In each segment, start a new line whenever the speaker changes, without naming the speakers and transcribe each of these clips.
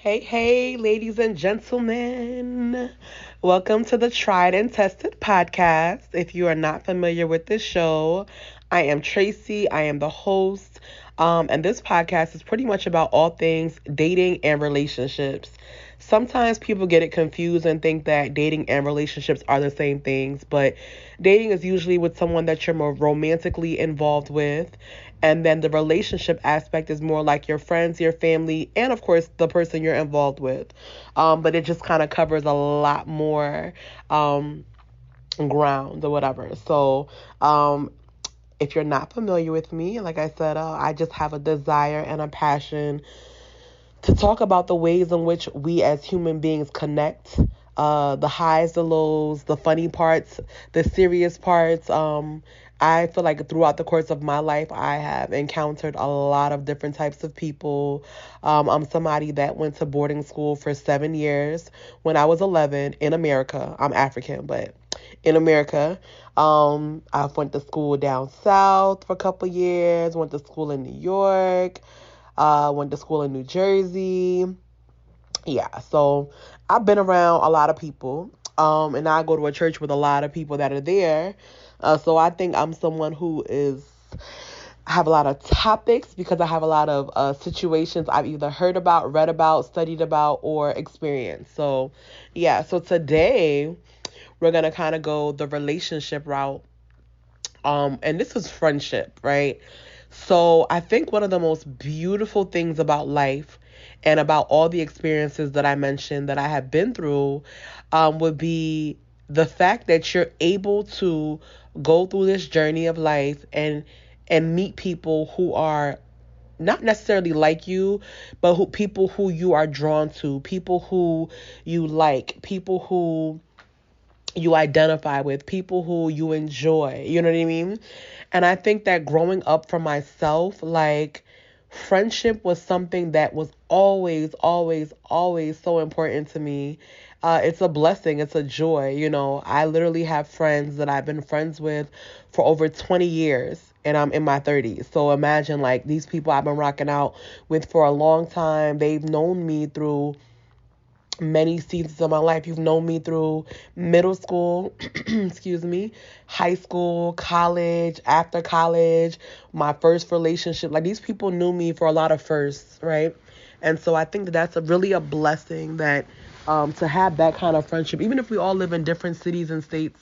Hey, hey, ladies and gentlemen. Welcome to the Tried and Tested podcast. If you are not familiar with this show, I am Tracy. I am the host. And this podcast is pretty much about all things dating and relationships. Sometimes people get it confused and think that dating and relationships are the same things, but dating is usually with someone that you're more romantically involved with. And then the relationship aspect is more like your friends, your family, and of course the person you're involved with. But it just kind of covers a lot more ground or whatever. So if you're not familiar with me, like I said, I just have a desire and a passion to talk about the ways in which we as human beings connect, the highs, the lows, the funny parts, the serious parts. I feel like throughout the course of my life, I have encountered a lot of different types of people. I'm somebody that went to boarding school for 7 years when I was 11 in America. I'm African, but in America. I went to school down south for a couple years, went to school in New York, went to school in New Jersey. Yeah, so I've been around a lot of people. And I go to a church with a lot of people that are there. So I think I'm someone who is I have a lot of topics because I have a lot of situations I've either heard about, read about, studied about, or experienced. So, yeah, so today we're going to kind of go the relationship route. And this is friendship, right? So I think one of the most beautiful things about life and about all the experiences that I mentioned that I have been through would be the fact that you're able to go through this journey of life and meet people who are not necessarily like you, but people who you are drawn to, people who you like, people who you identify with, people who you enjoy. You know what I mean? And I think that growing up for myself, like friendship was something that was always, always, always so important to me. It's a blessing. It's a joy. I literally have friends that I've been friends with for over 20 years. And I'm in my 30s. So imagine like these people I've been rocking out with for a long time. They've known me through many seasons of my life. You've known me through middle school, excuse me, high school, college, after college, my first relationship. Like these people knew me for a lot of firsts, right? And so I think that that's really a blessing that to have that kind of friendship, even if we all live in different cities and states.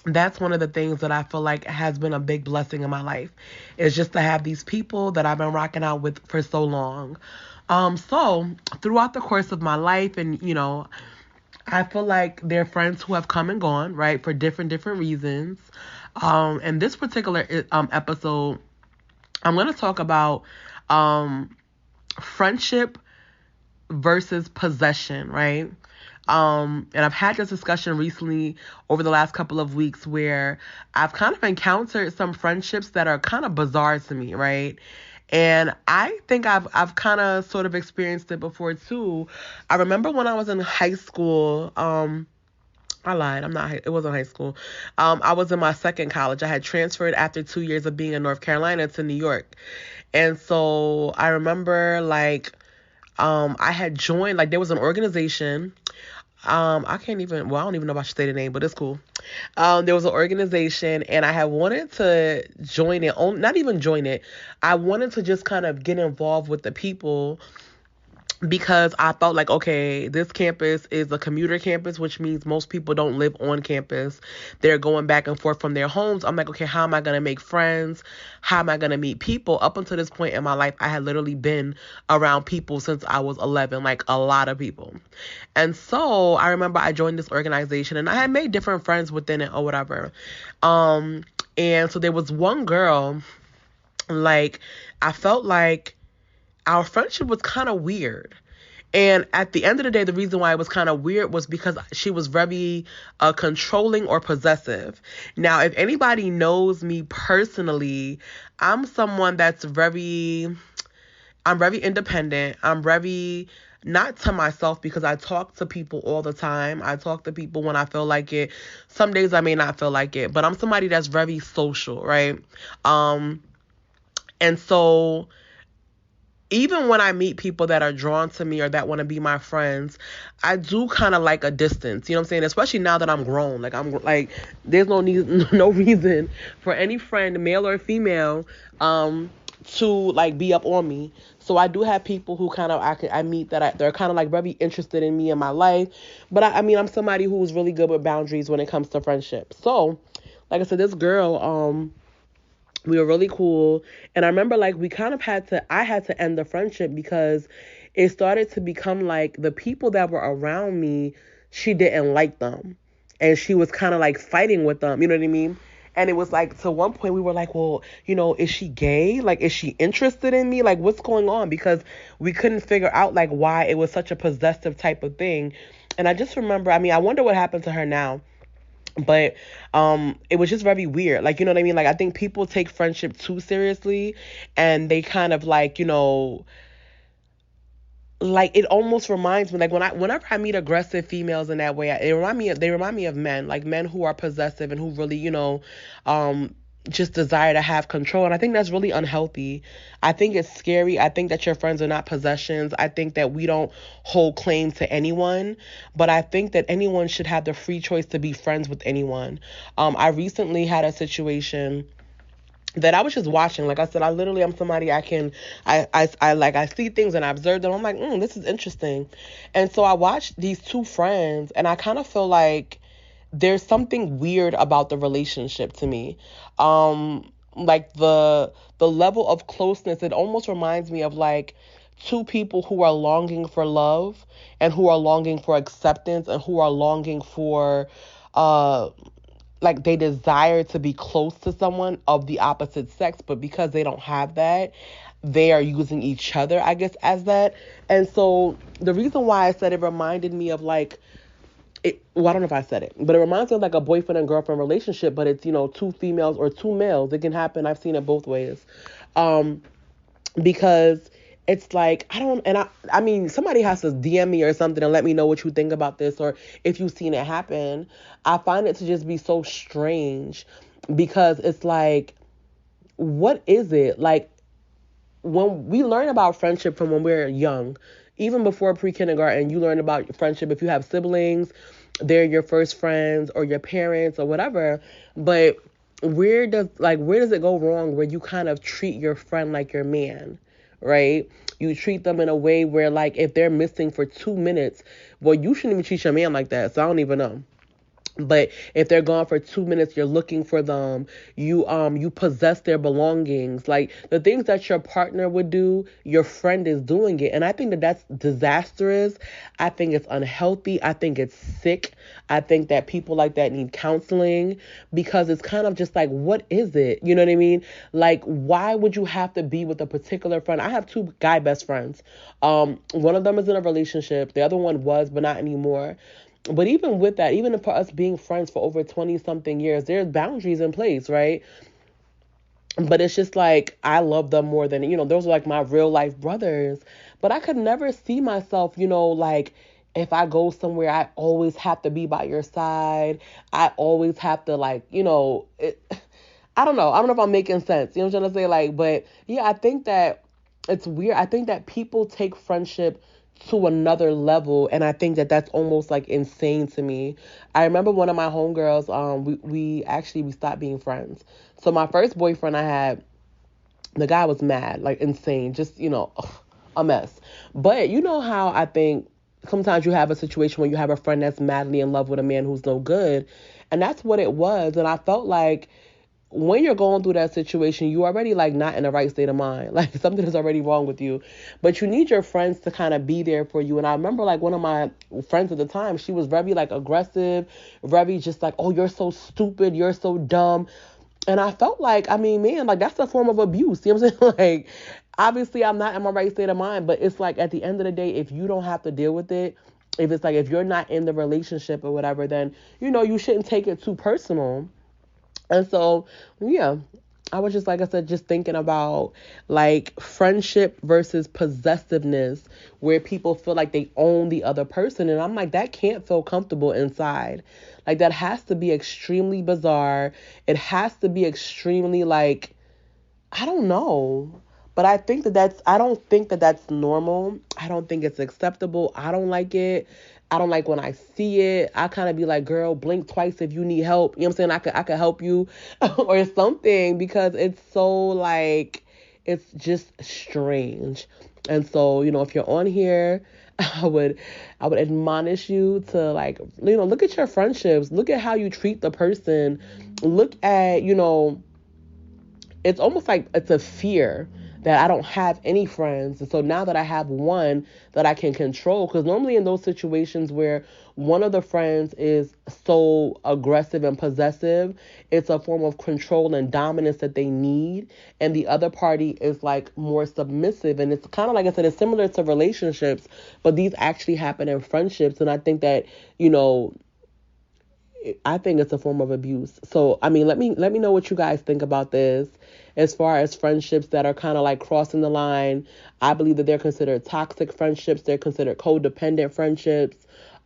That's one of the things that I feel like has been a big blessing in my life is just to have these people that I've been rocking out with for so long. So throughout the course of my life, and I feel like they're friends who have come and gone, right, for different reasons. And this particular episode, I'm going to talk about friendship versus possession, right? And I've had this discussion recently over the last couple of weeks where I've kind of encountered some friendships that are kind of bizarre to me, right? And I think I've kind of sort of experienced it before too. I remember when I was in high school, I lied. It wasn't high school. I was in my second college. I had transferred after 2 years of being in North Carolina to New York. And so I remember like I had joined, like there was an organization. I don't even know if I should say the name, but it's cool. There was an organization and I had wanted to join it, not even join it. I wanted to just kind of get involved with the people because I felt like, okay, this campus is a commuter campus, which means most people don't live on campus. They're going back and forth from their homes. I'm like, okay, how am I going to make friends? How am I going to meet people? Up until this point in my life, I had literally been around people since I was 11, like a lot of people. And so I remember I joined this organization and I had made different friends within it or whatever. And so there was one girl, like, I felt like our friendship was kind of weird. And at the end of the day, the reason why it was kind of weird was because she was very controlling or possessive. Now, if anybody knows me personally, I'm someone that's I'm very independent. I'm very not to myself because I talk to people all the time. I talk to people when I feel like it. Some days I may not feel like it, but I'm somebody that's very social, right? And so even when I meet people that are drawn to me or that want to be my friends, I do kind of like a distance. You know what I'm saying? Especially now that I'm grown. Like I'm like, there's no need, no reason for any friend, male or female, to like be up on me. So I do have people who kind of I meet that they're kind of like very interested in me and my life. But I mean, I'm somebody who's really good with boundaries when it comes to friendship. So, like I said, this girl, we were really cool. And I remember like I had to end the friendship because it started to become like the people that were around me, she didn't like them. And she was kind of like fighting with them, you know what I mean? And it was like, to one point we were like, well, is she gay? Like, is she interested in me? Like, what's going on? Because we couldn't figure out like why it was such a possessive type of thing. And I just remember, I mean, I wonder what happened to her now. But it was just very weird. Like, you know what I mean? Like, I think people take friendship too seriously, and they kind of like, like it almost reminds me, like whenever I meet aggressive females in that way, they remind me of men, like men who are possessive and who really, um just desire to have control. And I think that's really unhealthy. I think it's scary. I think that your friends are not possessions. I think that we don't hold claim to anyone, but I think that anyone should have the free choice to be friends with anyone. I recently had a situation that I was just watching. Like I said, I'm somebody I see things and I observe them. I'm like, this is interesting. And so I watched these two friends and I kind of feel like there's something weird about the relationship to me. Like the level of closeness, it almost reminds me of like two people who are longing for love and who are longing for acceptance and who are longing for uh like they desire to be close to someone of the opposite sex, but because they don't have that, they are using each other, I guess, as that. And so the reason why I said it reminded me of like well, I don't know if I said it, but it reminds me of like a boyfriend and girlfriend relationship, but it's, two females or two males. It can happen. I've seen it both ways. Because it's like, I mean, somebody has to DM me or something and let me know what you think about this, or if you've seen it happen. I find it to just be so strange because it's like, what is it? Like, when we learn about friendship from when we're young, even before pre-kindergarten, you learn about friendship. If you have siblings, they're your first friends or your parents or whatever. But where does it go wrong where you kind of treat your friend like your man, right? You treat them in a way where like if they're missing for 2 minutes, well, you shouldn't even treat your man like that. So I don't even know. But if they're gone for 2 minutes, you're looking for them. You possess their belongings. Like the things that your partner would do, your friend is doing it. And I think that that's disastrous. I think it's unhealthy. I think it's sick. I think that people like that need counseling because it's kind of just like, what is it? You know what I mean? Like, why would you have to be with a particular friend? I have two guy best friends. One of them is in a relationship. The other one was, but not anymore. But even with that, even for us being friends for over 20 something years, there's boundaries in place, right? But it's just like, I love them more than, those are like my real life brothers. But I could never see myself, like, if I go somewhere, I always have to be by your side. I always have to, like, I don't know. I don't know if I'm making sense. You know what I'm trying to say? Like, but yeah, I think that it's weird. I think that people take friendship to another level, and I think that that's almost like insane to me. I remember one of my homegirls, we stopped being friends. So my first boyfriend I had, the guy was mad, like insane, just, a mess. But you know how I think sometimes you have a situation where you have a friend that's madly in love with a man who's no good, and that's what it was. And I felt like when you're going through that situation, you already like not in the right state of mind. Like something is already wrong with you. But you need your friends to kind of be there for you. And I remember like one of my friends at the time, she was very like aggressive, very just like, oh, you're so stupid, you're so dumb. And I felt like, I mean, man, like that's a form of abuse. You know what I'm saying? Like, obviously I'm not in my right state of mind, but it's like at the end of the day, if you don't have to deal with it, if it's like, if you're not in the relationship or whatever, then, you shouldn't take it too personal. And so, yeah, I was just, like I said, just thinking about like friendship versus possessiveness, where people feel like they own the other person. And I'm like, that can't feel comfortable inside. Like that has to be extremely bizarre. It has to be extremely like, I don't know. But I don't think that that's normal. I don't think it's acceptable. I don't like it. I don't like when I see it. I kind of be like, girl, blink twice if you need help. You know what I'm saying? I could help you or something, because it's so like, it's just strange. And so, if you're on here, I would I would admonish you to, like, look at your friendships. Look at how you treat the person. Look at, it's almost like it's a fear that I don't have any friends. And so now that I have one that I can control, because normally in those situations where one of the friends is so aggressive and possessive, it's a form of control and dominance that they need. And the other party is like more submissive. And it's kind of, like I said, it's similar to relationships, but these actually happen in friendships. And I think that, I think it's a form of abuse. So, I mean, let me know what you guys think about this. As far as friendships that are kind of like crossing the line, I believe that they're considered toxic friendships. They're considered codependent friendships.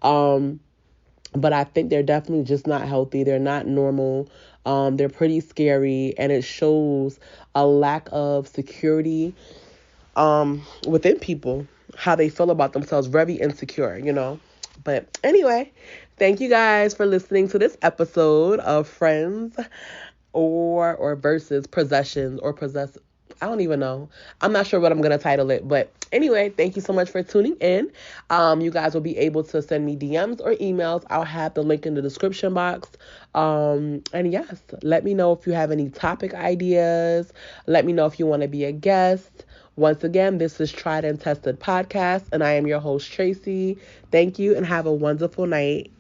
But I think they're definitely just not healthy. They're not normal. They're pretty scary, and it shows a lack of security within people, how they feel about themselves, very insecure. But anyway, thank you guys for listening to this episode of Friends or versus possessions or possess. I don't even know. I'm not sure what I'm gonna title it, but anyway, thank you so much for tuning in. You guys will be able to send me DMs or emails. I'll have the link in the description box. And yes, let me know if you have any topic ideas. Let me know if you want to be a guest. Once again, this is Tried and Tested Podcast, and I am your host, Tracy. Thank you, and have a wonderful night.